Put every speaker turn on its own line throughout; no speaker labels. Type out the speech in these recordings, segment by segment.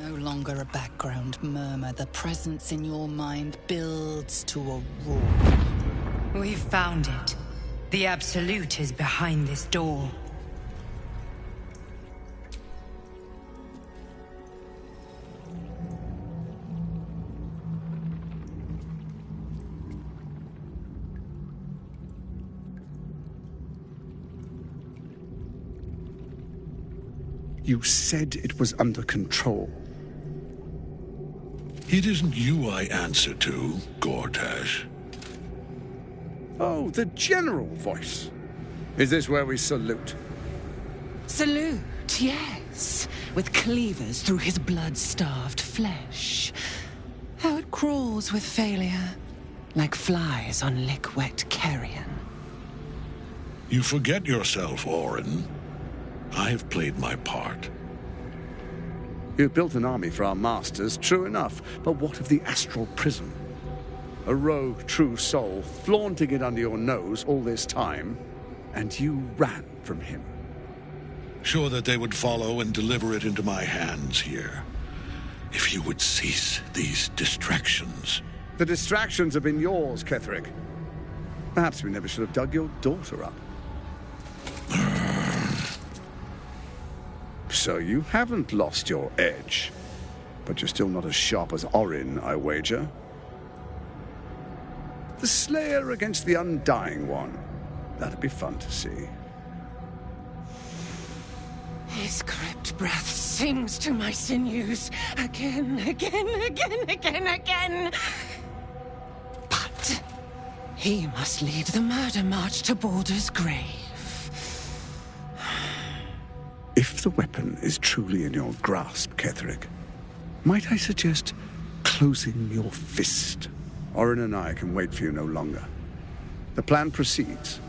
No longer a background murmur. The presence in your mind builds to a roar.
We've found it. The Absolute is behind this door.
You said it was under control.
It isn't you I answer to, Gortash.
Oh, the general voice. Is this where we salute?
Salute, yes. With cleavers through his blood-starved flesh. How it crawls with failure, like flies on lick-wet carrion.
You forget yourself, Orin. I have played my part.
You've built an army for our masters, true enough. But what of the astral prison? A rogue true soul flaunting it under your nose all this time, and you ran from him.
Sure that they would follow and deliver it into my hands here. If you would cease these distractions.
The distractions have been yours, Ketherick. Perhaps we never should have dug your daughter up. So you haven't lost your edge. But you're still not as sharp as Orin, I wager. The Slayer against the Undying One. That'd be fun to see.
His crypt breath sings to my sinews. Again. But he must lead the murder march to Baldur's grave.
If the weapon is truly in your grasp, Ketherick, might I suggest closing your fist? Orin and I can wait for you no longer. The plan proceeds.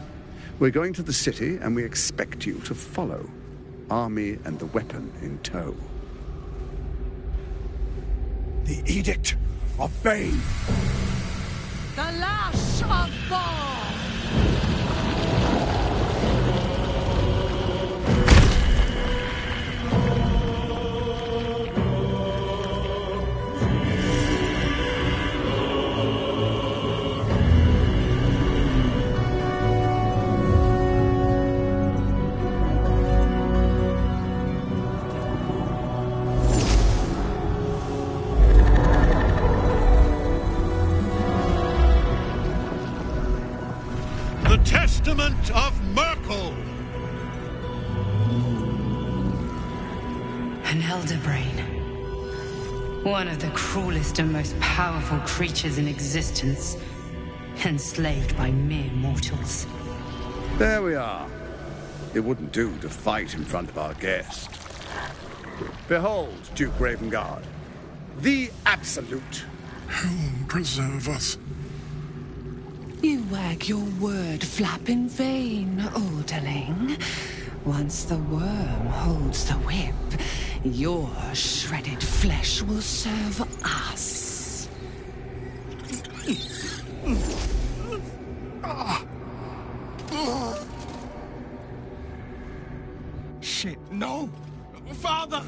We're going to the city, and we expect you to follow. Army and the weapon in tow.
The Edict of Bane!
The Lash of Thor!
Testament of Merkel!
An elder brain. One of the cruelest and most powerful creatures in existence. Enslaved by mere mortals.
There we are. It wouldn't do to fight in front of our guest. Behold, Duke Ravengard. The Absolute.
Heaven preserve us.
You wag your word flap in vain, Alderling. Once the worm holds the whip, your shredded flesh will serve us.
Shit, no! Father!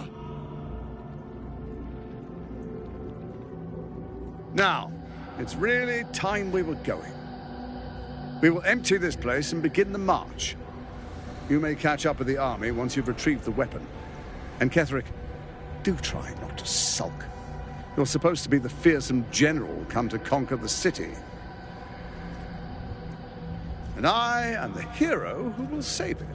Now, it's really time we were going. We will empty this place and begin the march. You may catch up with the army once you've retrieved the weapon. And Ketherick, do try not to sulk. You're supposed to be the fearsome general come to conquer the city. And I am the hero who will save it.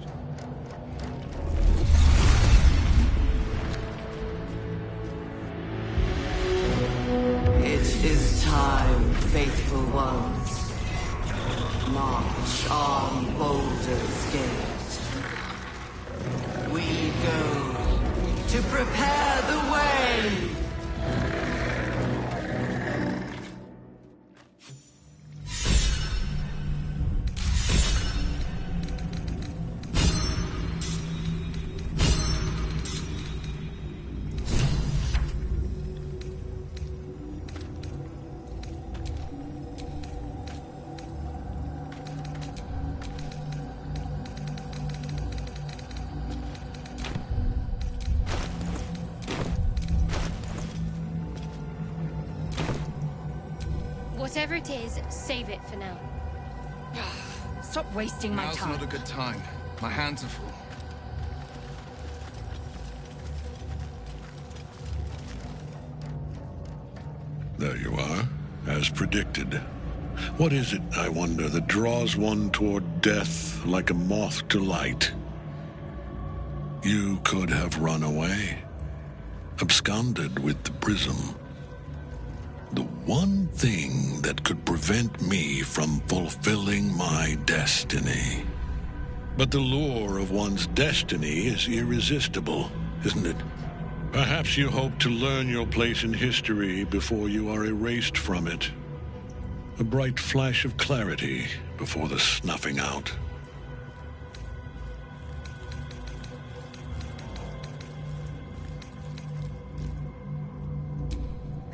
It is time, faithful ones. March on Baldur's Gate. We go to prepare the way.
Whatever it is, save it for now. Stop wasting my time.
Now's not a good time. My hands are full.
There you are, as predicted. What is it, I wonder, that draws one toward death like a moth to light? You could have run away, absconded with the prism. The one thing that could prevent me from fulfilling my destiny. But the lure of one's destiny is irresistible, isn't it? Perhaps you hope to learn your place in history before you are erased from it. A bright flash of clarity before the snuffing out.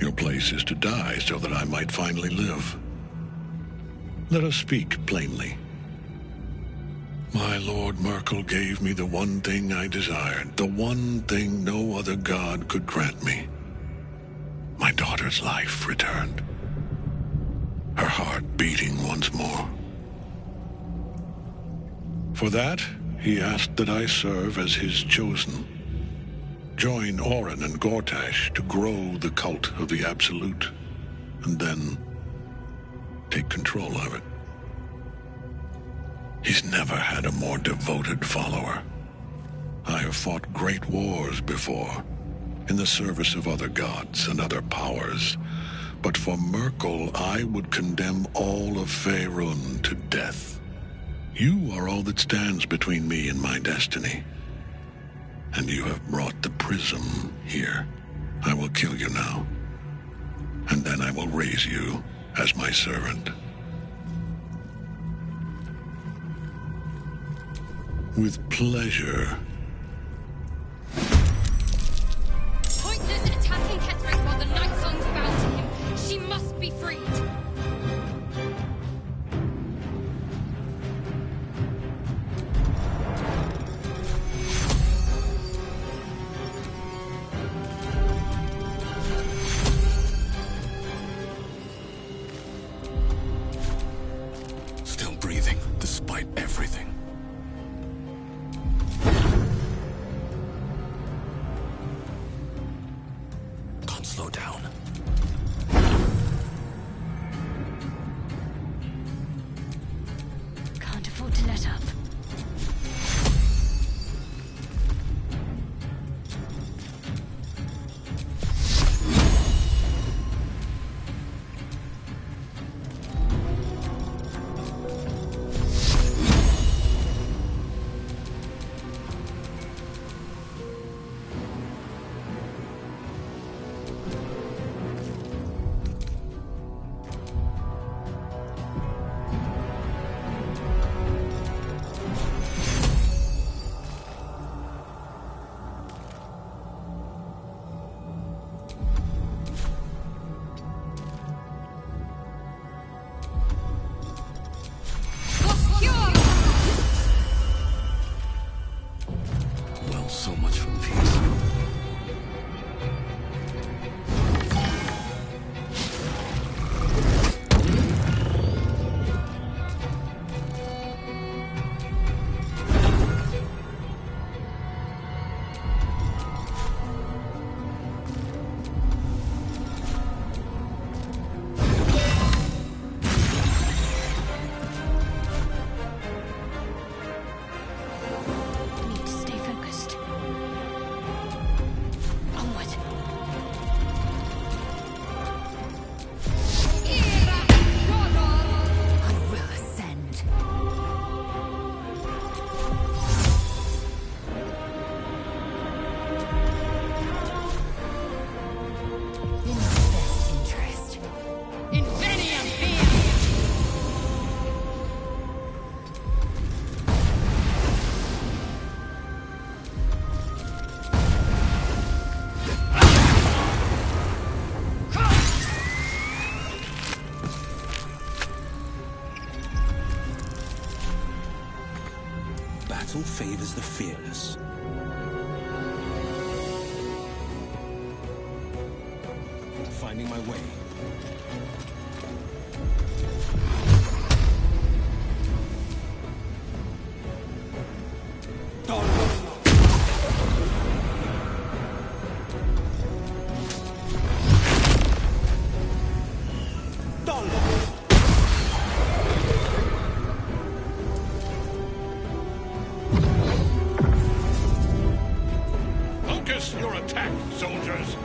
Your place is to die so that I might finally live. Let us speak plainly. My Lord Merkel gave me the one thing I desired, the one thing no other god could grant me. My daughter's life returned. Her heart beating once more. For that, he asked that I serve as his chosen. Join Orin and Gortash to grow the cult of the Absolute, and then take control of it. He's never had a more devoted follower. I have fought great wars before, in the service of other gods and other powers, but for Merkel I would condemn all of Faerun to death. You are all that stands between me and my destiny. And you have brought the prism here. I will kill you now, and then I will raise you as my servant. With pleasure.
Pointless attacking Ketherick while the Night Song's bound to him. She must be freed.
Still breathing, despite everything. Can't slow down.
Can't afford to let up.
Well, so much for peace.
Need to stay focused. Onward. I will ascend. In my best interest. Infinium fear!
Battle favors the fearless. Finding my way.
Focus your attack, soldiers!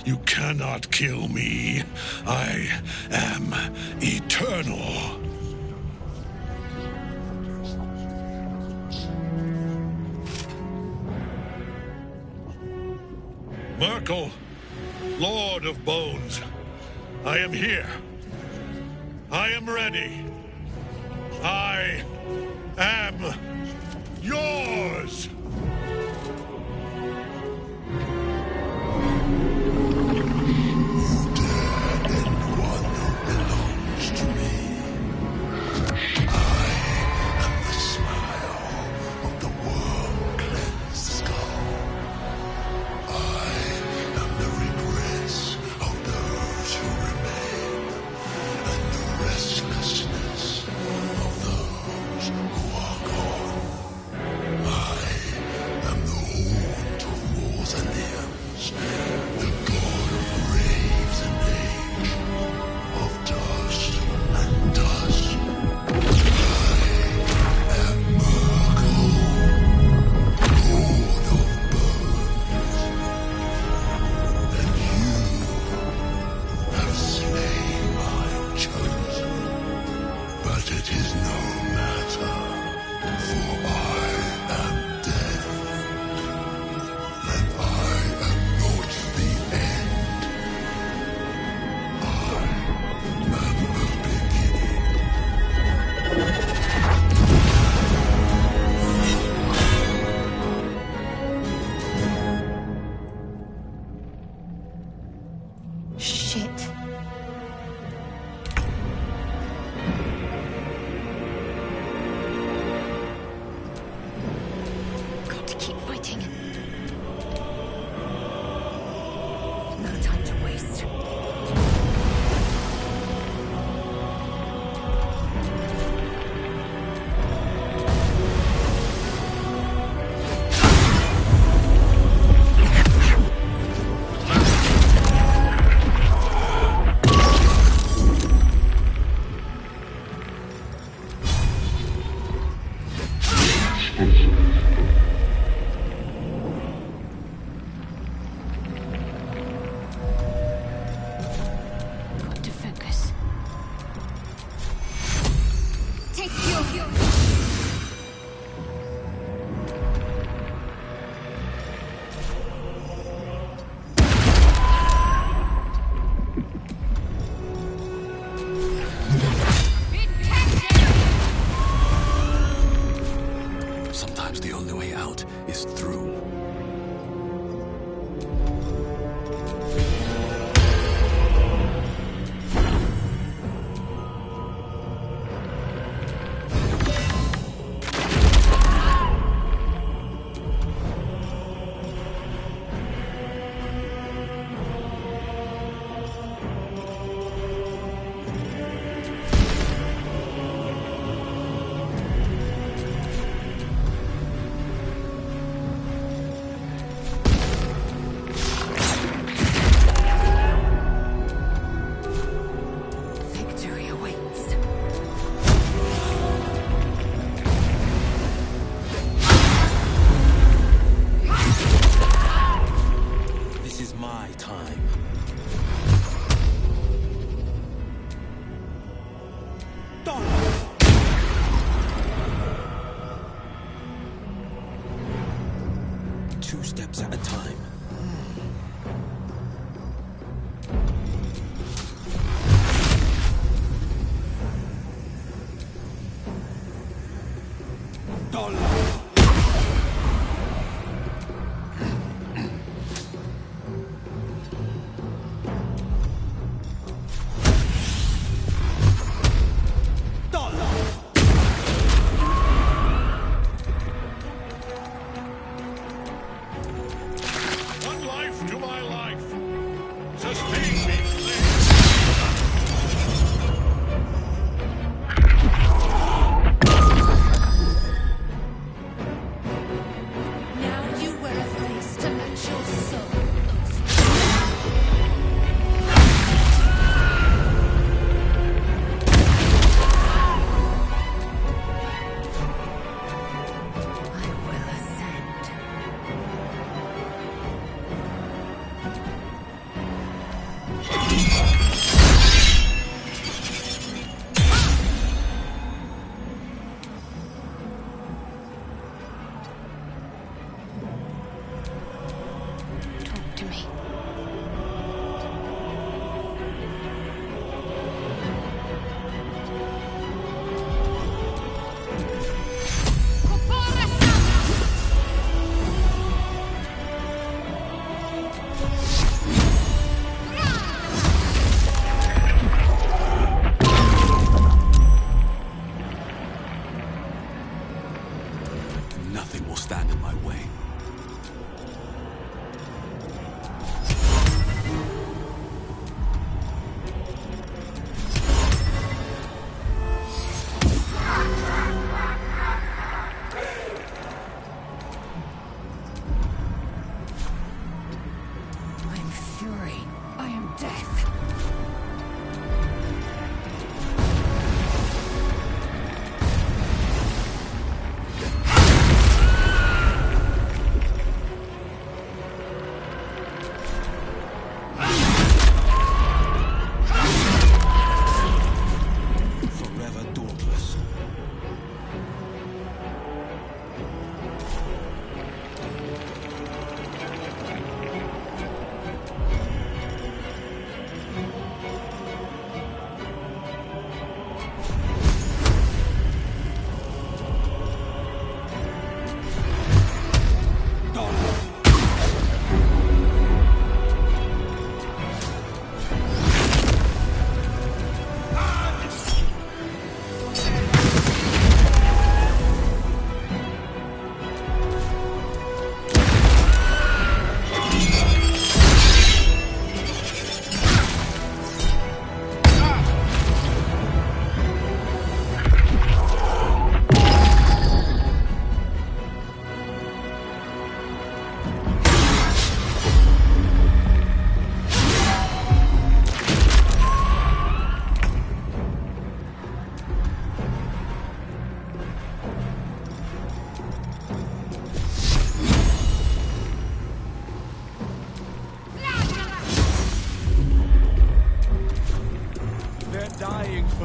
You cannot kill me. I am eternal. Merkel, Lord of Bones, I am here. I am ready. I am yours!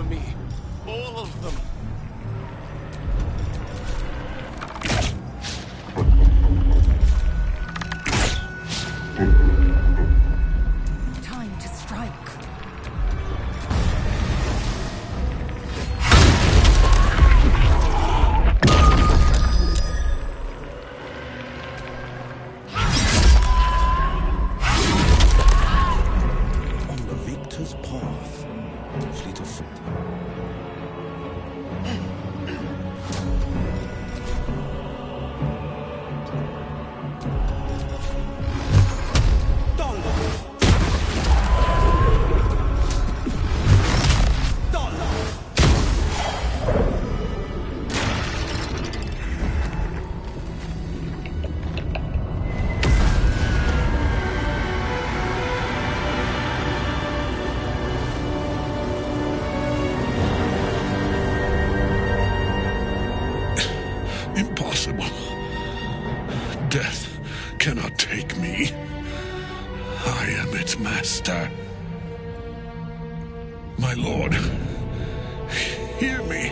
me. All of them.
Time to strike.
On the victor's path, fleet of foot.
Impossible. Death cannot take me. I am its master. My lord, hear me.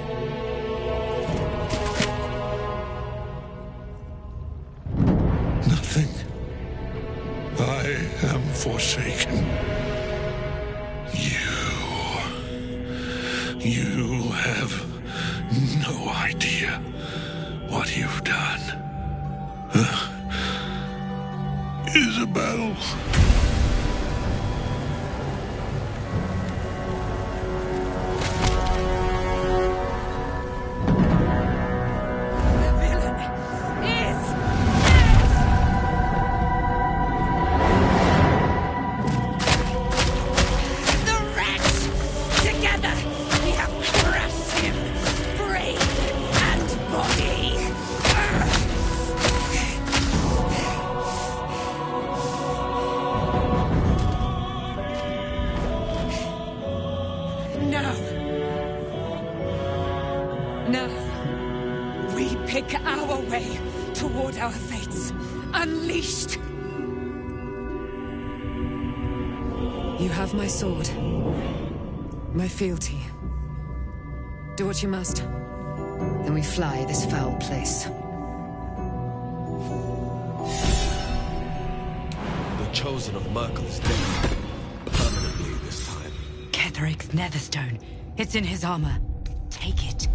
Nothing. I am forsaken. You have no idea what you've done. Isabel.
The villain is dead! The rats! Together, we have crushed him, brain and body! Now, we pick our way toward our fates, unleashed. You have my sword, my fealty. Do what you must. Then we fly this foul place.
The chosen of Merkel is dead. Permanently this time.
Ketheric's netherstone. It's in his armor. Take it.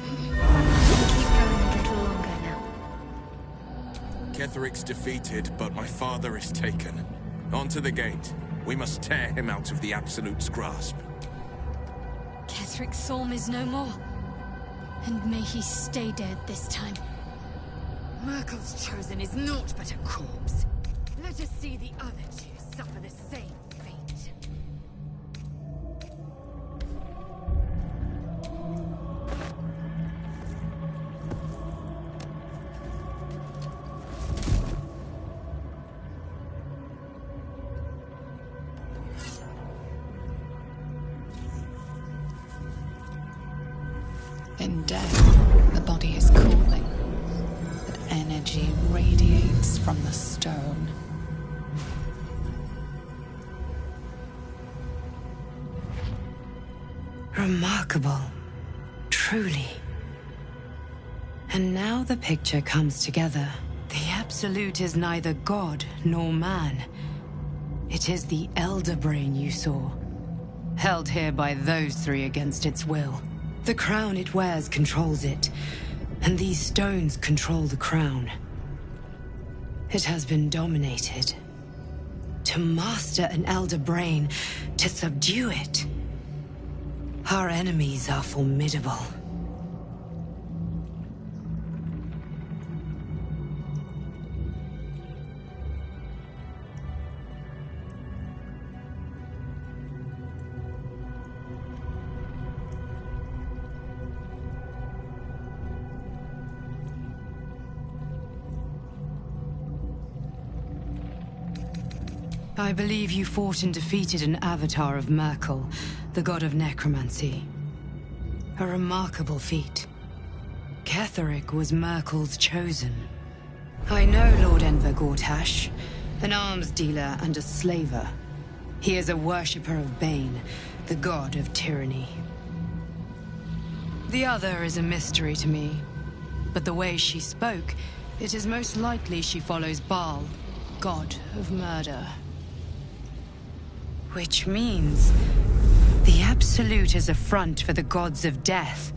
Keep going a little longer now.
Ketheric's defeated, but my father is taken. On to the gate. We must tear him out of the Absolute's grasp.
Ketheric's Psalm is no more. And may he stay dead this time.
Merkel's chosen is naught but a corpse. Let us see the other two suffer the same fate.
In death, the body is cooling, but energy radiates from the stone.
Remarkable. Truly. And now the picture comes together. The Absolute is neither god nor man. It is the Elder Brain you saw, held here by those three against its will. The crown it wears controls it, and these stones control the crown. It has been dominated. To master an Elder Brain, to subdue it. Our enemies are formidable. I believe you fought and defeated an avatar of Merkel, the god of necromancy. A remarkable feat. Ketheric was Merkel's chosen. I know Lord Enver Gortash, an arms dealer and a slaver. He is a worshipper of Bane, the god of tyranny. The other is a mystery to me, but the way she spoke, it is most likely she follows Baal, god of murder. Which means the Absolute is a front for the gods of death,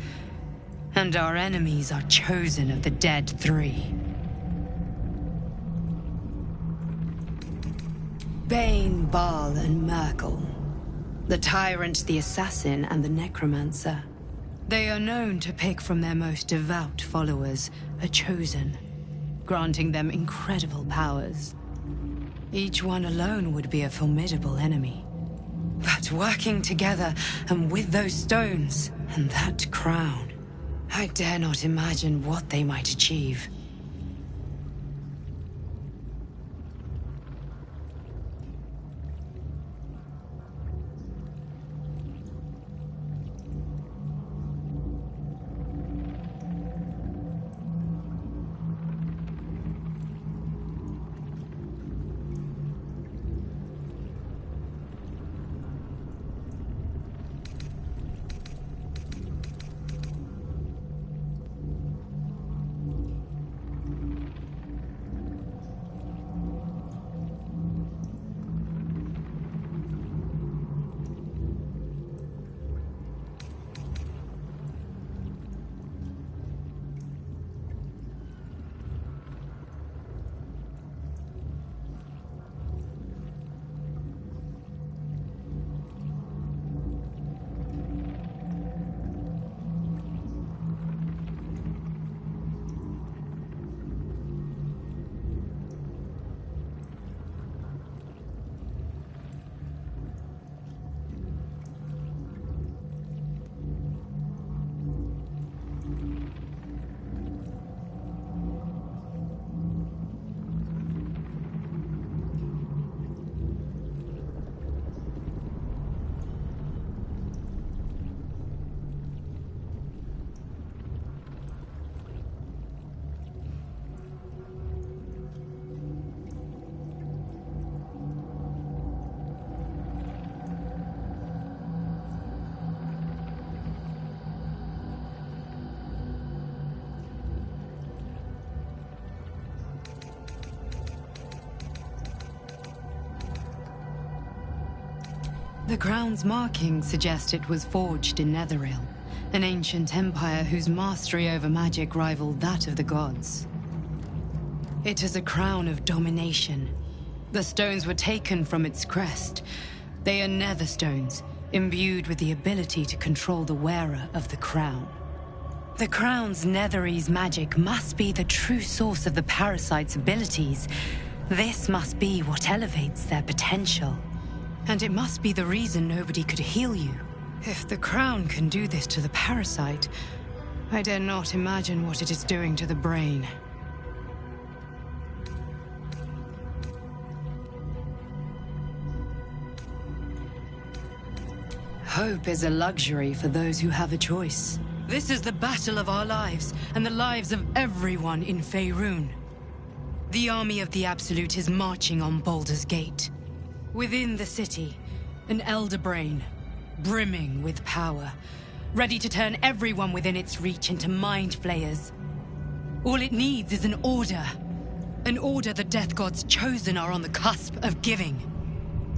and our enemies are chosen of the dead three. Bane, Baal, and Merkel. The Tyrant, the Assassin, and the Necromancer. They are known to pick from their most devout followers a chosen, granting them incredible powers. Each one alone would be a formidable enemy. But working together, and with those stones, and that crown, I dare not imagine what they might achieve. The crown's markings suggest it was forged in Netheril, an ancient empire whose mastery over magic rivaled that of the gods. It is a crown of domination. The stones were taken from its crest. They are nether stones, imbued with the ability to control the wearer of the crown. The crown's Netherese magic must be the true source of the parasite's abilities. This must be what elevates their potential. And it must be the reason nobody could heal you. If the crown can do this to the parasite, I dare not imagine what it is doing to the brain. Hope is a luxury for those who have a choice. This is the battle of our lives, and the lives of everyone in Faerun. The army of the Absolute is marching on Baldur's Gate. Within the city, an elder brain, brimming with power, ready to turn everyone within its reach into mind flayers. All it needs is an order the Death God's chosen are on the cusp of giving.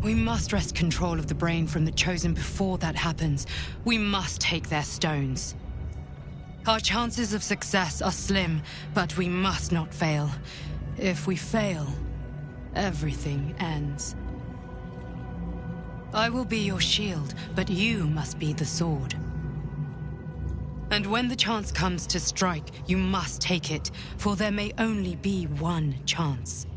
We must wrest control of the brain from the chosen before that happens. We must take their stones. Our chances of success are slim, but we must not fail. If we fail, everything ends. I will be your shield, but you must be the sword. And when the chance comes to strike, you must take it, for there may only be one chance.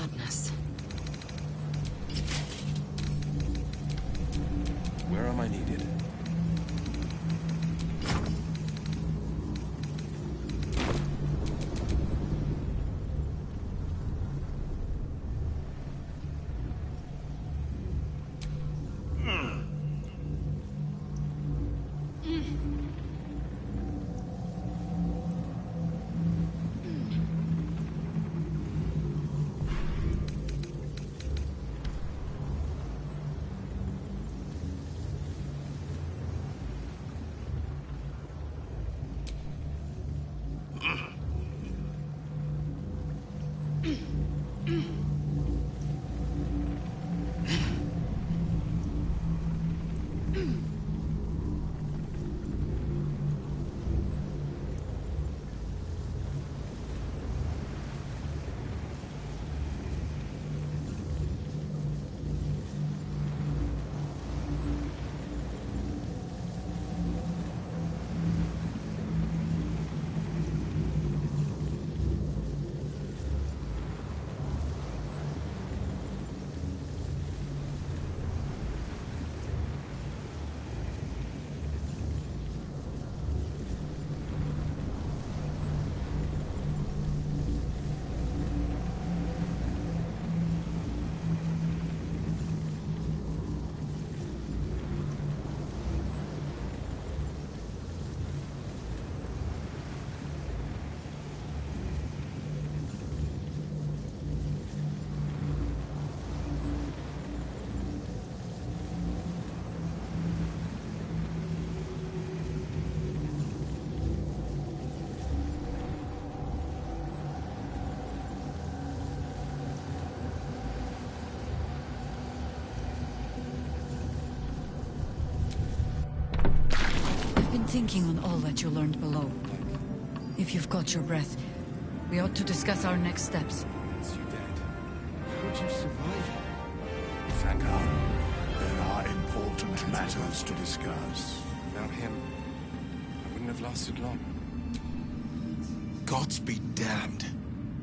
madness.
Where am I needed?
Thinking on all that you learned below. If you've got your breath, we ought to discuss our next steps.
Is you dead? How'd you survive it?
Thank God. There are important matters to discuss.
Without him, I wouldn't have lasted long. Gods be damned.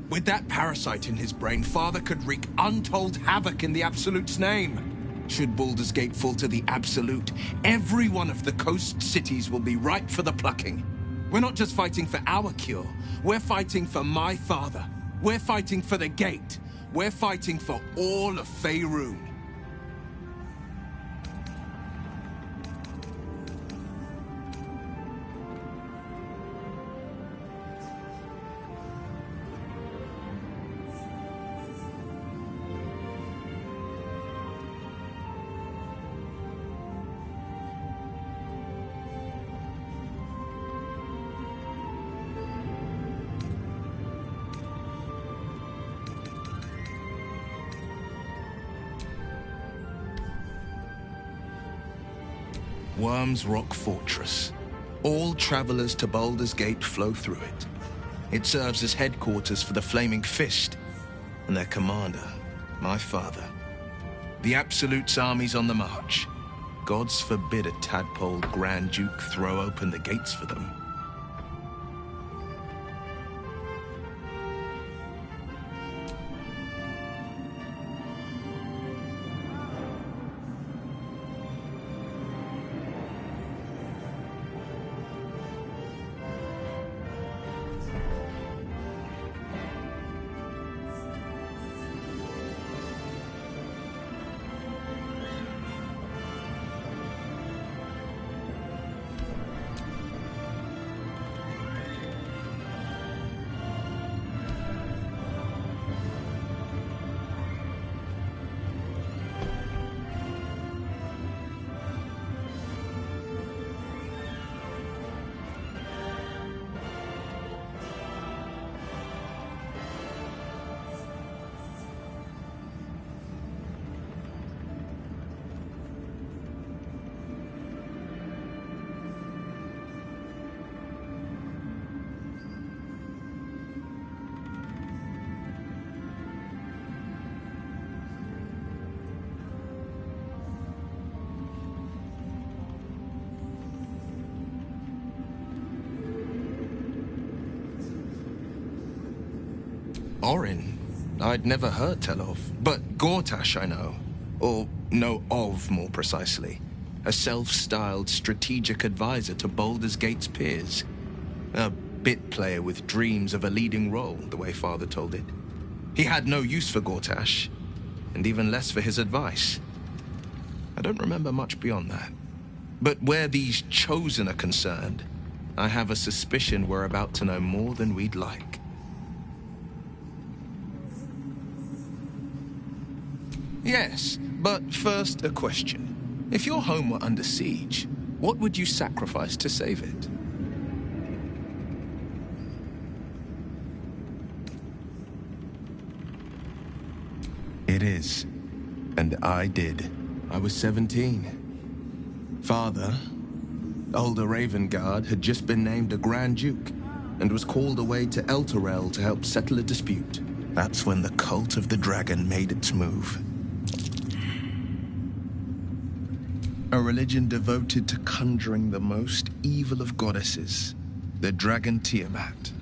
With that parasite in his brain, Father could wreak untold havoc in the Absolute's name. Should Baldur's Gate fall to the Absolute, every one of the coast cities will be ripe for the plucking. We're not just fighting for our cure, we're fighting for my father. We're fighting for the Gate. We're fighting for all of Faerun. Worm's Rock Fortress. All travelers to Baldur's Gate flow through it. It serves as headquarters for the Flaming Fist and their commander, my father. The Absolute's army's on the march. Gods forbid a tadpole Grand Duke throw open the gates for them. Orin, I'd never heard tell of. But Gortash I know. Or know of, more precisely. A self-styled strategic advisor to Baldur's Gate's peers. A bit player with dreams of a leading role, the way Father told it. He had no use for Gortash, and even less for his advice. I don't remember much beyond that. But where these Chosen are concerned, I have a suspicion we're about to know more than we'd like. Yes, but first a question. If your home were under siege, what would you sacrifice to save it? It is. And I did. I was 17. Father, older Ravengard, had just been named a Grand Duke and was called away to Elturel to help settle a dispute. That's when the cult of the dragon made its move. A religion devoted to conjuring the most evil of goddesses, the dragon Tiamat.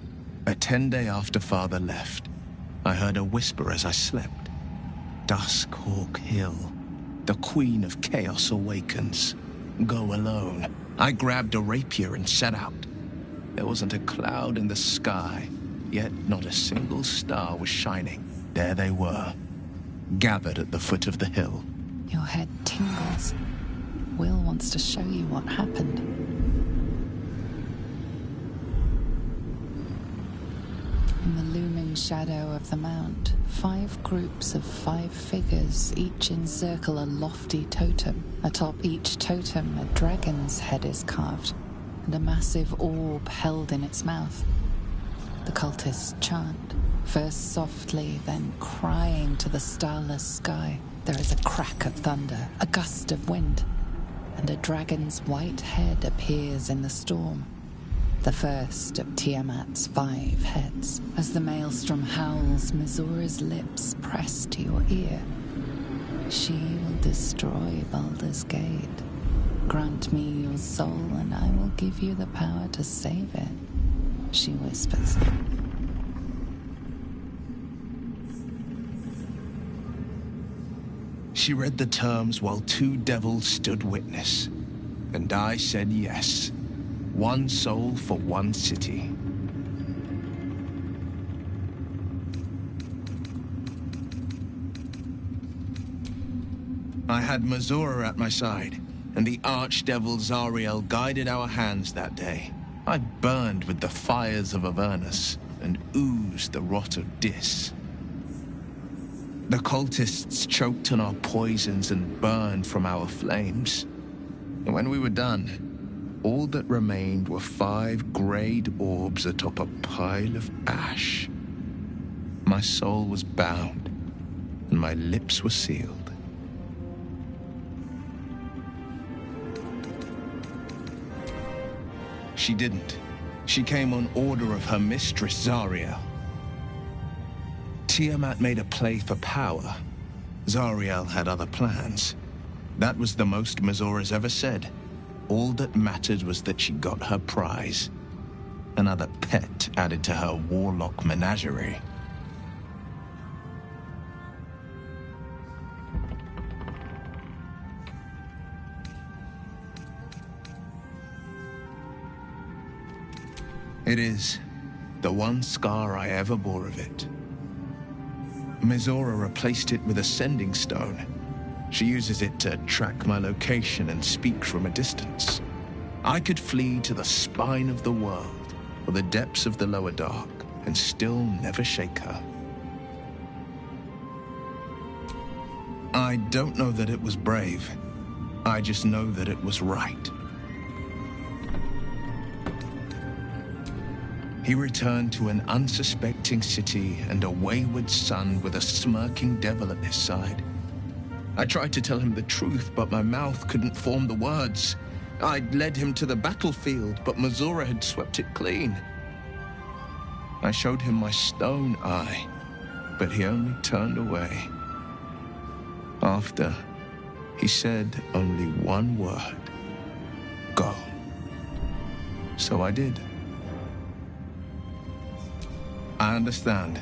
A 10-day after Father left, I heard a whisper as I slept. Duskhawk Hill. The Queen of Chaos awakens. Go alone. I grabbed a rapier and set out. There wasn't a cloud in the sky, yet not a single star was shining. There they were, gathered at the foot of the hill.
Your head tingles. Will wants to show you what happened. In the looming shadow of the mount, 5 groups of 5 figures each encircle a lofty totem. Atop each totem, a dragon's head is carved, and a massive orb held in its mouth. The cultists chant, first softly, then crying to the starless sky. There is a crack of thunder, a gust of wind, and a dragon's white head appears in the storm. The first of Tiamat's 5 heads. As the maelstrom howls, Mizora's lips press to your ear. She will destroy Baldur's Gate. Grant me your soul, and I will give you the power to save it, she whispers.
She read the terms while 2 devils stood witness, and I said yes. 1 soul for 1 city. I had Mizora at my side, and the archdevil Zariel guided our hands that day. I burned with the fires of Avernus and oozed the rot of Dis. The cultists choked on our poisons and burned from our flames. And when we were done, all that remained were 5 grayed orbs atop a pile of ash. My soul was bound, and my lips were sealed. She didn't. She came on order of her mistress, Zariel. Tiamat made a play for power. Zariel had other plans. That was the most Mizora's ever said. All that mattered was that she got her prize. Another pet added to her warlock menagerie. It is the one scar I ever bore of it. Mizora replaced it with a sending stone. She uses it to track my location and speak from a distance. I could flee to the spine of the world or the depths of the lower dark and still never shake her. I don't know that it was brave. I just know that it was right. He returned to an unsuspecting city and a wayward son with a smirking devil at his side. I tried to tell him the truth, but my mouth couldn't form the words. I'd led him to the battlefield, but Mizora had swept it clean. I showed him my stone eye, but he only turned away. After, he said only one word: go. So I did. I understand.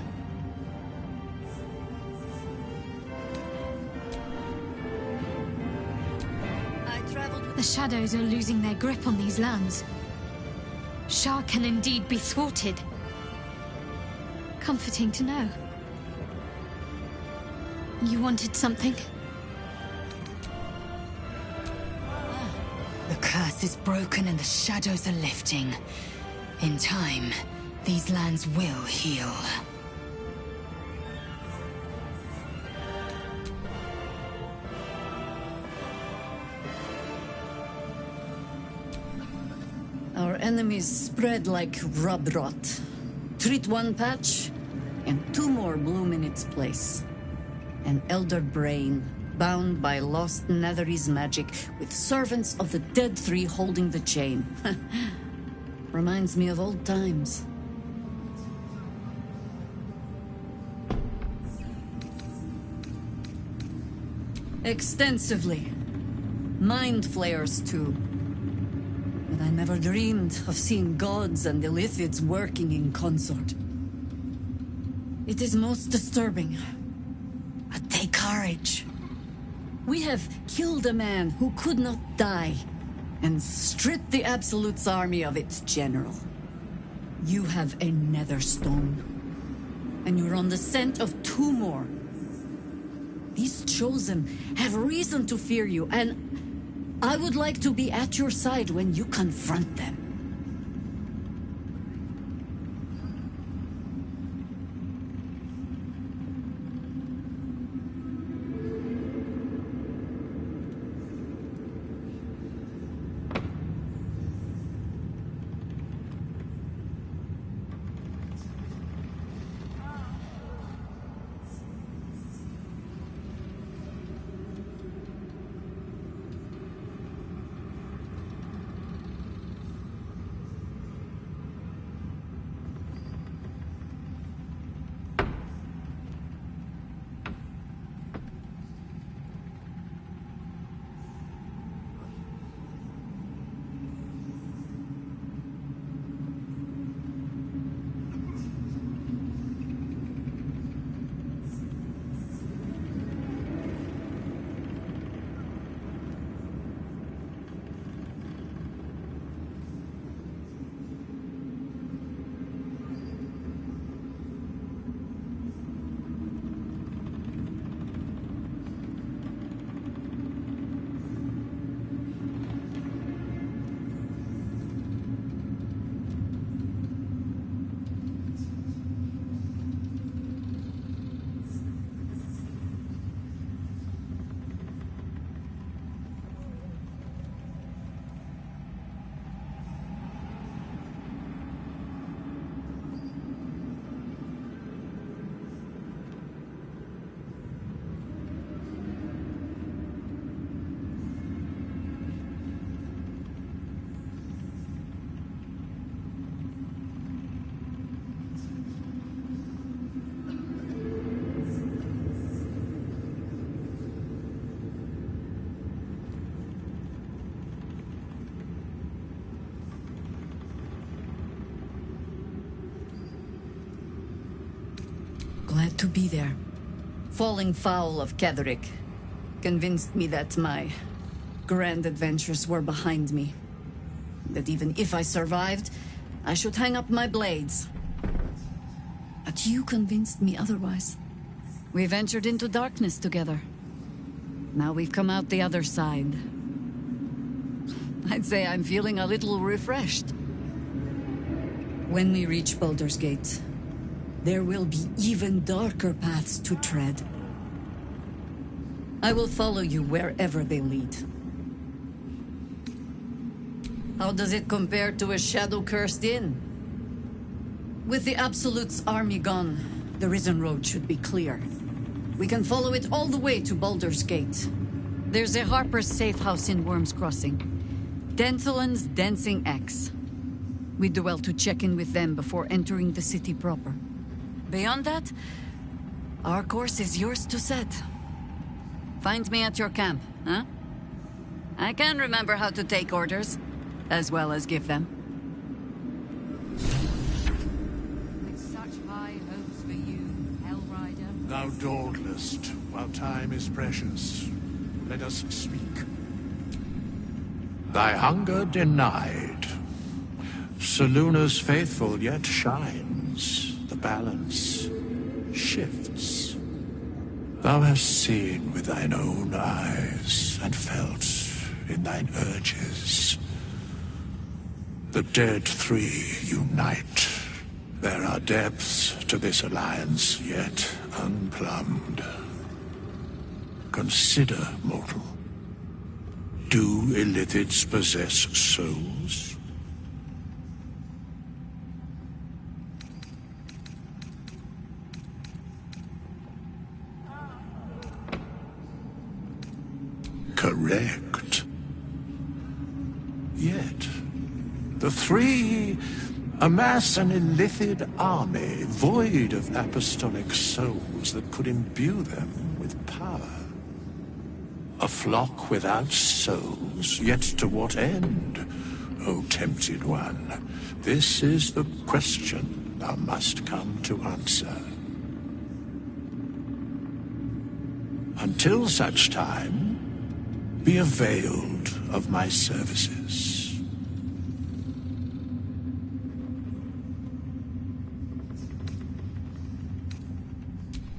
The shadows are losing their grip on these lands. Shah can indeed be thwarted. Comforting to know. You wanted something?
The curse is broken and the shadows are lifting. In time, these lands will heal.
Our enemies spread like rub rot. Treat one patch, and two more bloom in its place. An elder brain, bound by lost Netherese magic, with servants of the dead three holding the chain. Reminds me of old times. Extensively. Mind flayers, too. But I never dreamed of seeing gods and Illithids working in consort. It is most disturbing. But take courage. We have killed a man who could not die, and stripped the Absolute's army of its general. You have a Netherstone, and you're on the scent of two more. These Chosen have reason to fear you, and I would like to be at your side when you confront them. Glad to be there. Falling foul of Ketheric convinced me that my grand adventures were behind me. That even if I survived, I should hang up my blades. But you convinced me otherwise. We ventured into darkness together. Now we've come out the other side. I'd say I'm feeling a little refreshed. When we reach Baldur's Gate, there will be even darker paths to tread. I will follow you wherever they lead. How does it compare to a shadow-cursed inn? With the Absolute's army gone, the Risen Road should be clear. We can follow it all the way to Baldur's Gate. There's a Harper's safe house in Worm's Crossing. Denthalen's Dancing Axe. We do well to check in with them before entering the city proper. Beyond that, our course is yours to set. Find me at your camp, huh? I can remember how to take orders, as well as give them. With such high hopes for you, Hellrider.
Thou dawdlest, while time is precious. Let us speak. thy hunger denied. Soluna's faithful yet shines. The balance shifts. Thou hast seen with thine own eyes and felt in thine urges. The dead three unite. There are depths to this alliance yet unplumbed. Consider, mortal. Do Illithids possess souls? Correct. Yet, the three amass an Illithid army void of apostolic souls that could imbue them with power. A flock without souls, yet to what end, O tempted one? This is the question thou must come to answer. Until such time, be availed of my services.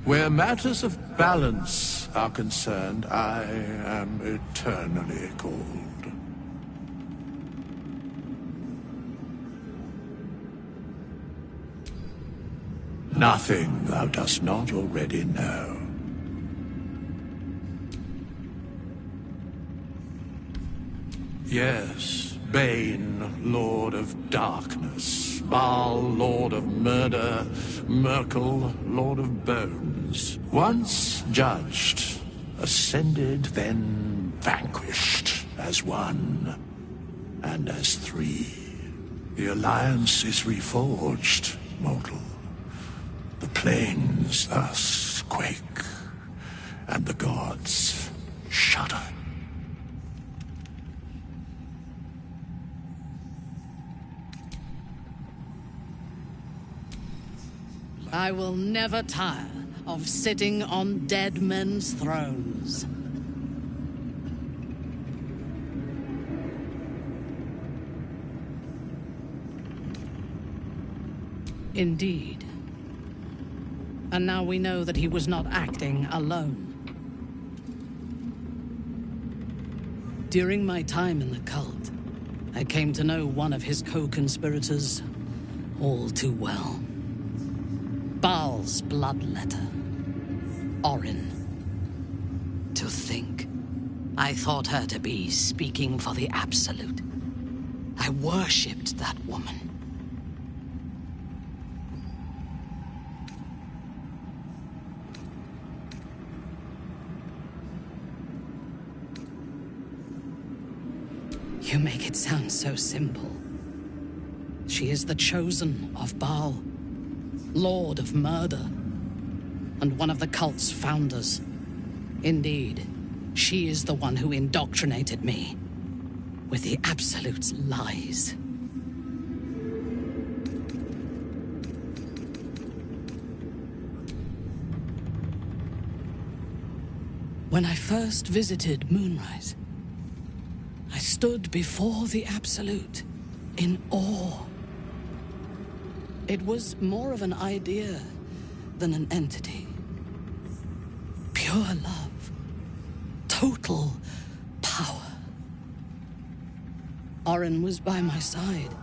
Where matters of balance are concerned, I am eternally cold. Nothing thou dost not already know. Yes, Bane, Lord of Darkness, Baal, Lord of Murder, Merkel, Lord of Bones. Once judged, ascended, then vanquished as one, and as three. The alliance is reforged, mortal. The plains thus quake, and the gods shudder.
I will never tire of sitting on dead men's thrones. Indeed. And now we know that he was not acting alone. During my time in the cult, I came to know one of his co-conspirators all too well. Baal's bloodletter. Orin. To think, I thought her to be speaking for the Absolute. I worshipped that woman. You make it sound so simple. She is the chosen of Baal, Lord of Murder, and one of the cult's founders. Indeed, she is the one who indoctrinated me with the Absolute's lies. When I first visited Moonrise, I stood before the Absolute in awe. It was more of an idea than an entity. Pure love. Total power. Orin was by my side.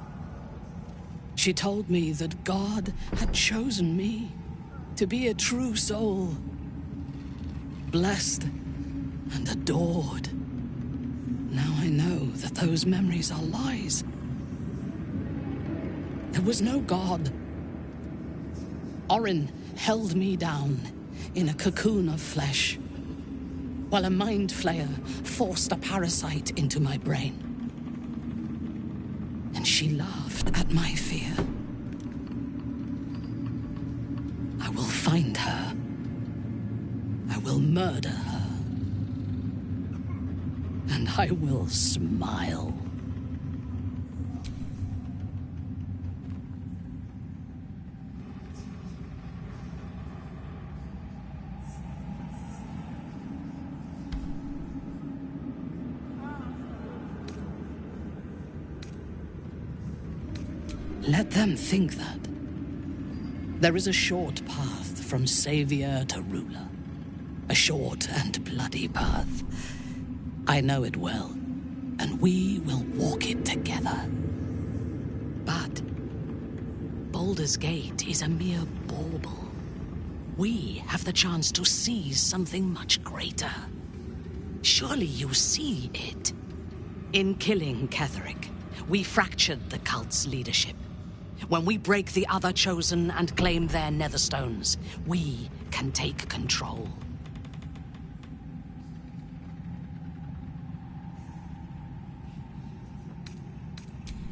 She told me that God had chosen me to be a true soul. Blessed and adored. Now I know that those memories are lies. There was no God. Orin held me down in a cocoon of flesh, while a mind flayer forced a parasite into my brain. And she laughed at my fear. I will find her. I will murder her. And I will smile.
Let them think that. There is a short path from savior to ruler. A short and bloody path. I know it well, and we will walk it together. But Baldur's Gate is a mere bauble. We have the chance to seize something much greater. Surely you see it. In killing Ketheric, we fractured the cult's leadership. When we break the other Chosen and claim their Netherstones, we can take control.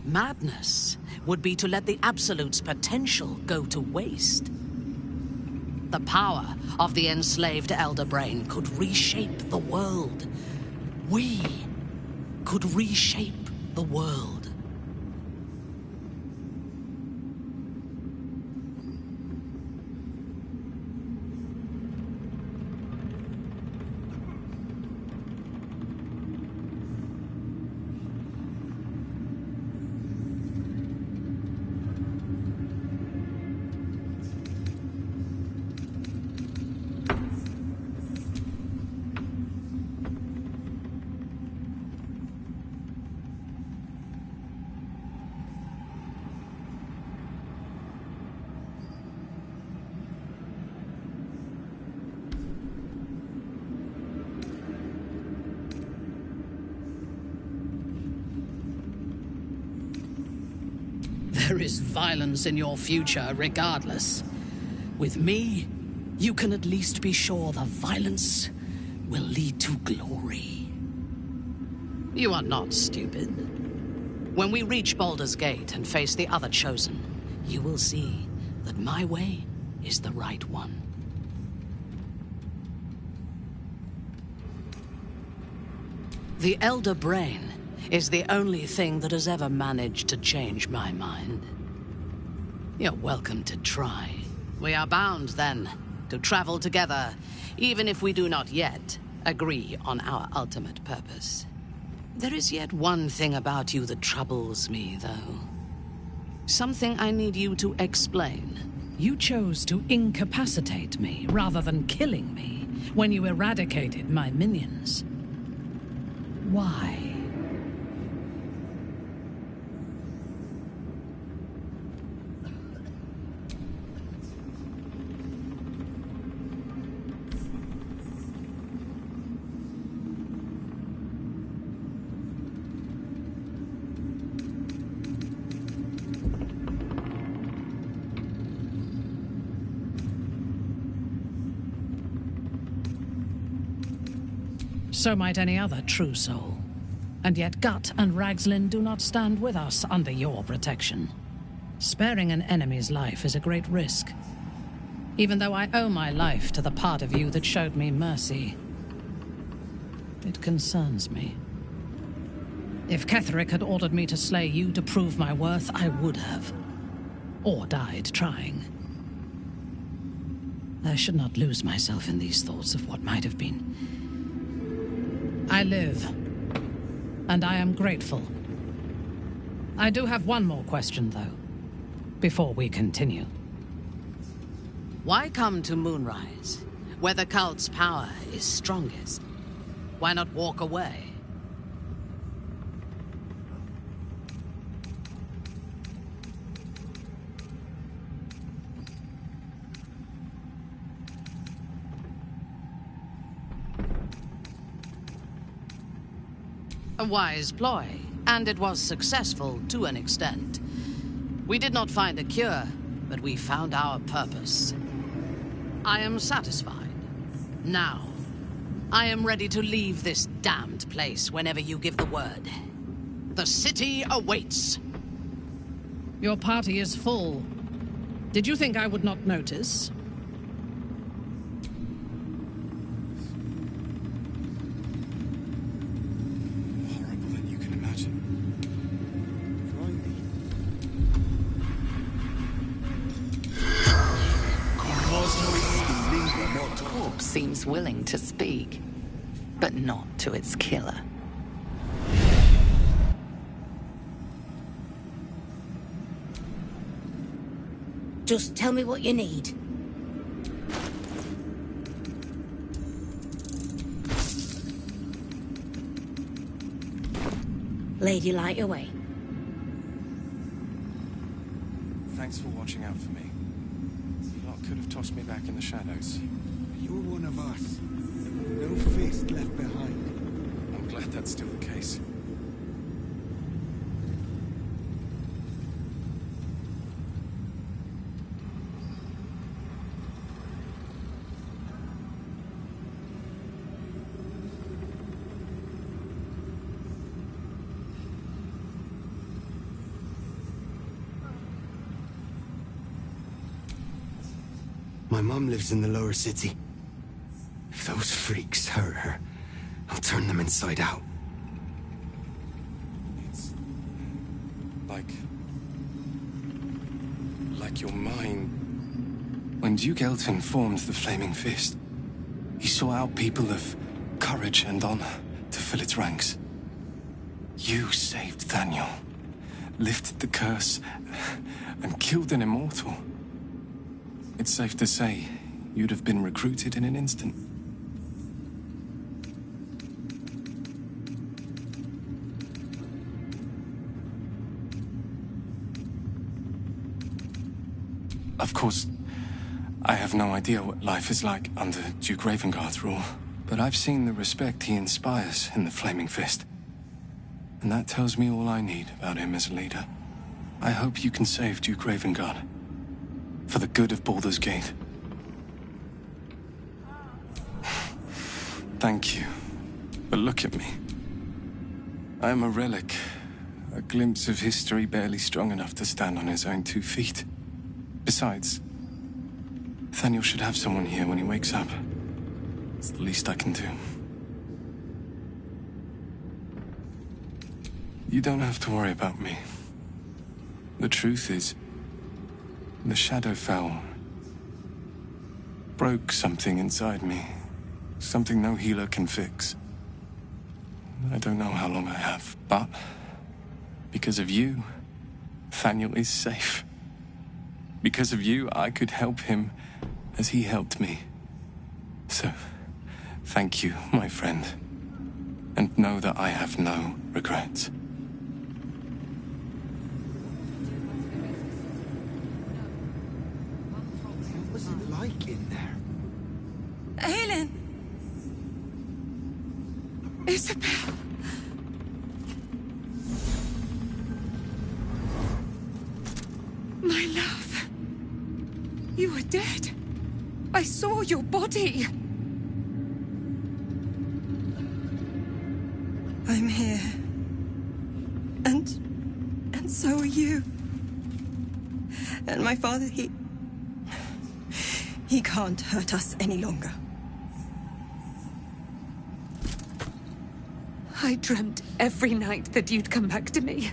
Madness would be to let the Absolute's potential go to waste. The power of the enslaved Elder Brain could reshape the world. We could reshape the world. There is violence in your future, regardless. With me, you can at least be sure the violence will lead to glory. You are not stupid. When we reach Baldur's Gate and face the other Chosen, you will see that my way is the right one. The Elder Brain is the only thing that has ever managed to change my mind. You're welcome to try. We are bound, then, to travel together, even if we do not yet agree on our ultimate purpose. There is yet one thing about you that troubles me, though. Something I need you to explain.
You chose to incapacitate me rather than killing me when you eradicated my minions. Why? So might any other true soul. And yet Gut and Ragslin do not stand with us under your protection. Sparing an enemy's life is a great risk. Even though I owe my life to the part of you that showed me mercy, it concerns me. If Ketheric had ordered me to slay you to prove my worth, I would have. Or died trying. I should not lose myself in these thoughts of what might have been. I live, and I am grateful. I do have one more question, though, before we continue.
Why come to Moonrise, where the cult's power is strongest? Why not walk away? A wise ploy, and it was successful to an extent. We did not find a cure, but we found our purpose. I am satisfied. Now, I am ready to leave this damned place whenever you give the word. The city awaits.
Your party is full. Did you think I would not notice?
Seems willing to speak, but not to its killer.
Just tell me what you need. Lady, light away.
Thanks for watching out for me. You lot could have tossed me back in the shadows.
You're one of us. No fist left behind.
I'm glad that's still the case.
My mum lives in the lower city. If those freaks hurt her, I'll turn them inside out.
It's... like your mind. When Duke Elton formed the Flaming Fist, he sought out people of courage and honor to fill its ranks. You saved Daniel, lifted the curse, and killed an immortal. It's safe to say, you'd have been recruited in an instant. Of course, I have no idea what life is like under Duke Ravengard's rule, but I've seen the respect he inspires in the Flaming Fist. And that tells me all I need about him as a leader. I hope you can save Duke Ravengard. For the good of Baldur's Gate. Thank you. But look at me. I am a relic. A glimpse of history barely strong enough to stand on his own 2 feet. Besides, Nathaniel should have someone here when he wakes up. It's the least I can do. You don't have to worry about me. The truth is, the Shadowfell broke something inside me. Something no healer can fix. I don't know how long I have, but because of you, Nathaniel is safe. Because of you, I could help him as he helped me. So, thank you, my friend. And know that I have no regrets.
What was it like in there?
Aelin! Isabel! My love. You were dead. I saw your body. I'm here. And so are you. And my father, he can't hurt us any longer. I dreamt every night that you'd come back to me.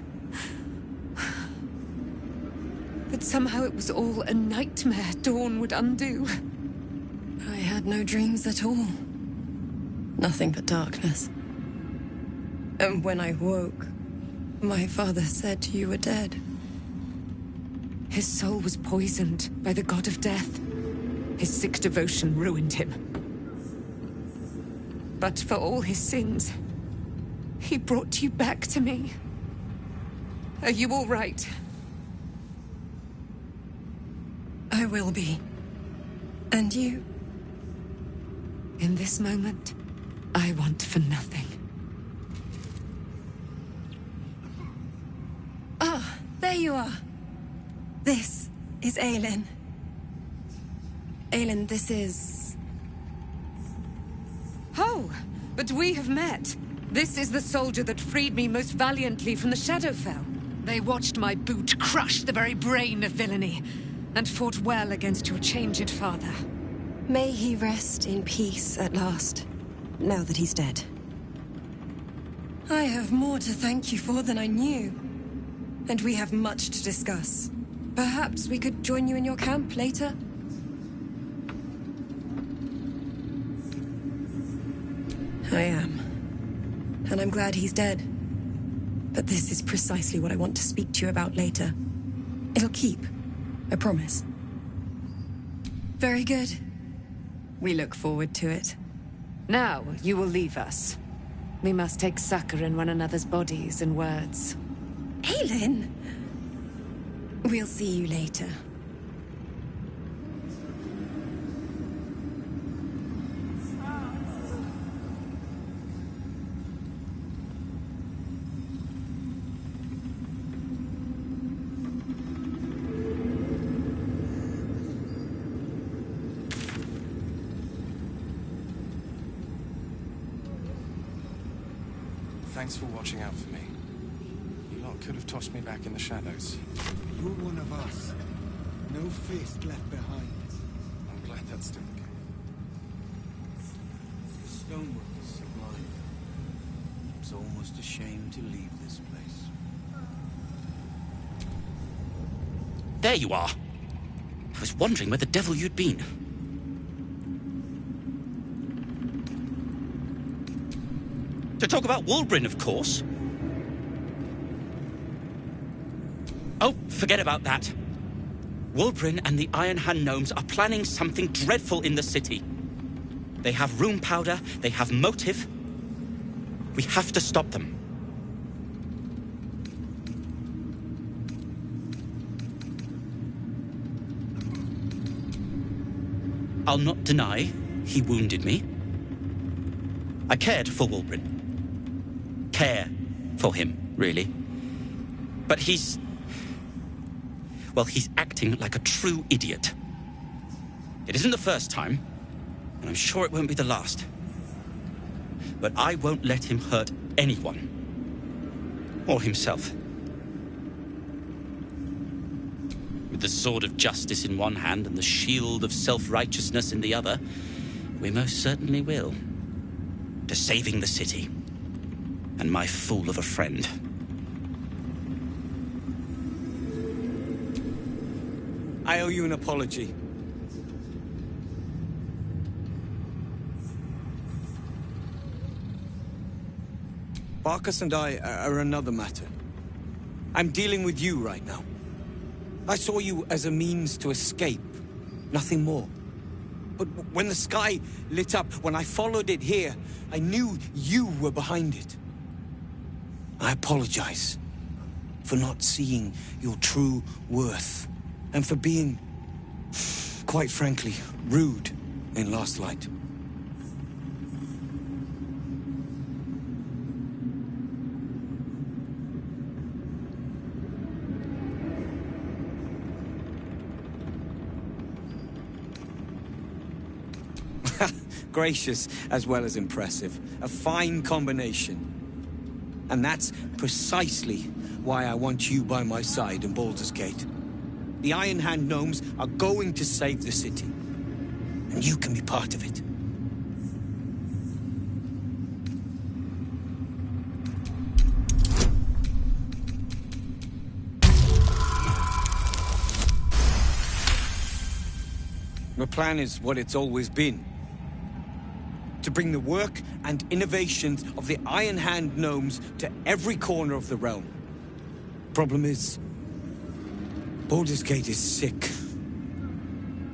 But somehow it was all a nightmare Dawn would undo.
I had no dreams at all. Nothing but darkness. And when I woke, my father said you were dead.
His soul was poisoned by the god of death. His sick devotion ruined him. But for all his sins, he brought you back to me. Are you all right?
I will be. And you?
In this moment, I want for nothing.
Ah, there you are. This is Aelin. Aelin, this is...
Oh, but we have met. This is the soldier that freed me most valiantly from the Shadowfell. They watched my boot crush the very brain of villainy, and fought well against your changed father.
May he rest in peace at last, now that he's dead. I have more to thank you for than I knew. And we have much to discuss. Perhaps we could join you in your camp later? I am. And I'm glad he's dead. But this is precisely what I want to speak to you about later. It'll keep, I promise. Very good. We look forward to it.
Now, you will leave us. We must take succor in one another's bodies and words.
Aelin! We'll see you later.
Thanks for watching out for me. You lot could have tossed me back in the shadows.
You're one of us. No fist left behind.
I'm glad that's still the case.
The stonework is sublime. It's almost a shame to leave this place.
There you are. I was wondering where the devil you'd been. To talk about Wulbren, of course. Oh, forget about that. Wulbren and the Iron Hand gnomes are planning something dreadful in the city. They have rune powder, they have motive. We have to stop them. I'll not deny he wounded me. I cared for Wulbren. Care for him, really. But he's acting like a true idiot. It isn't the first time, and I'm sure it won't be the last. But I won't let him hurt anyone. Or himself. With the sword of justice in one hand and the shield of self-righteousness in the other, we most certainly will. To saving the city. And my fool of a friend.
I owe you an apology. Barkas and I are another matter. I'm dealing with you right now. I saw you as a means to escape, nothing more. But when the sky lit up, when I followed it here, I knew you were behind it. I apologize for not seeing your true worth, and for being, quite frankly, rude in Last Light. Gracious as well as impressive. A fine combination. And that's precisely why I want you by my side in Baldur's Gate. The Iron Hand gnomes are going to save the city. And you can be part of it. My plan is what it's always been. To bring the work and innovations of the Iron Hand gnomes to every corner of the realm. Problem is, Baldur's Gate is sick.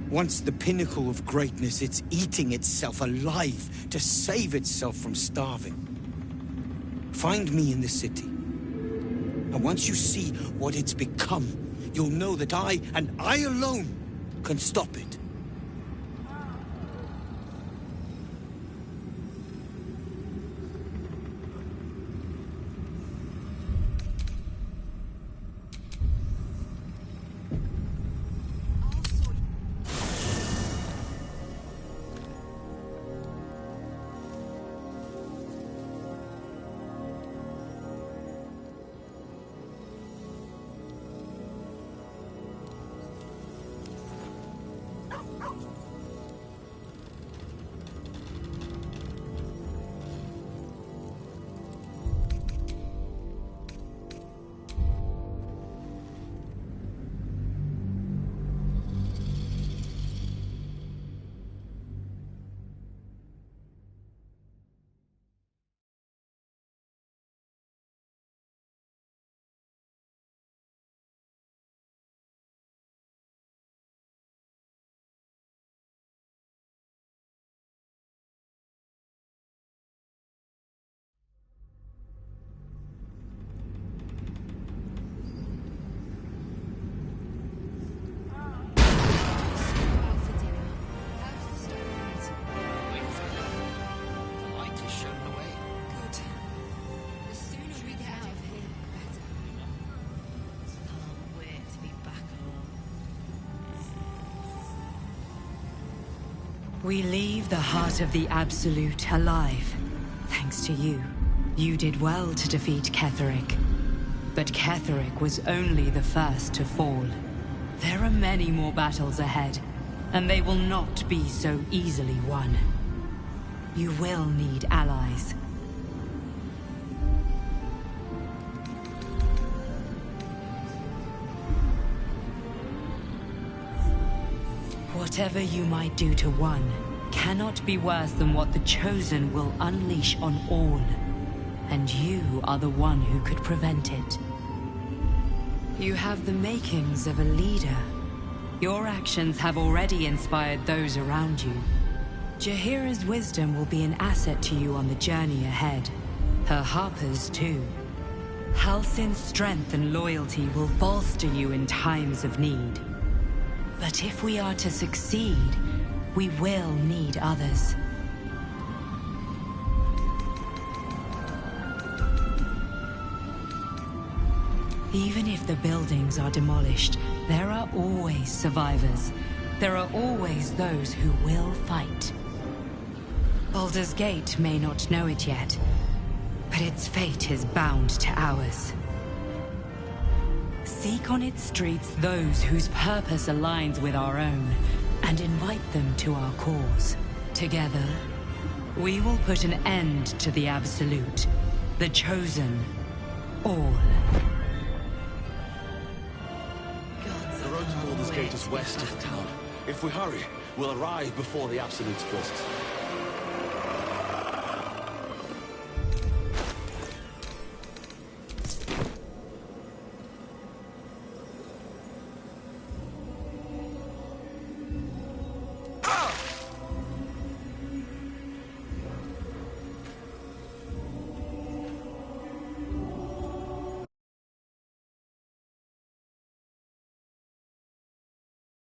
Once the pinnacle of greatness, it's eating itself alive to save itself from starving. Find me in the city. And once you see what it's become, you'll know that I, and I alone, can stop it.
We leave the heart of the Absolute alive. Thanks to you. You did well to defeat Ketheric. But Ketheric was only the first to fall. There are many more battles ahead, and they will not be so easily won. You will need allies. Whatever you might do to one cannot be worse than what the Chosen will unleash on all. And you are the one who could prevent it. You have the makings of a leader. Your actions have already inspired those around you. Jaheira's wisdom will be an asset to you on the journey ahead. Her Harper's too. Halsin's strength and loyalty will bolster you in times of need. But if we are to succeed, we will need others. Even if the buildings are demolished, there are always survivors. There are always those who will fight. Baldur's Gate may not know it yet, but its fate is bound to ours. Seek on its streets those whose purpose aligns with our own, and invite them to our cause. Together, we will put an end to the Absolute, the Chosen, all.
The road to Baldur's Gate is west of the town. If we hurry, we'll arrive before the Absolute's forces.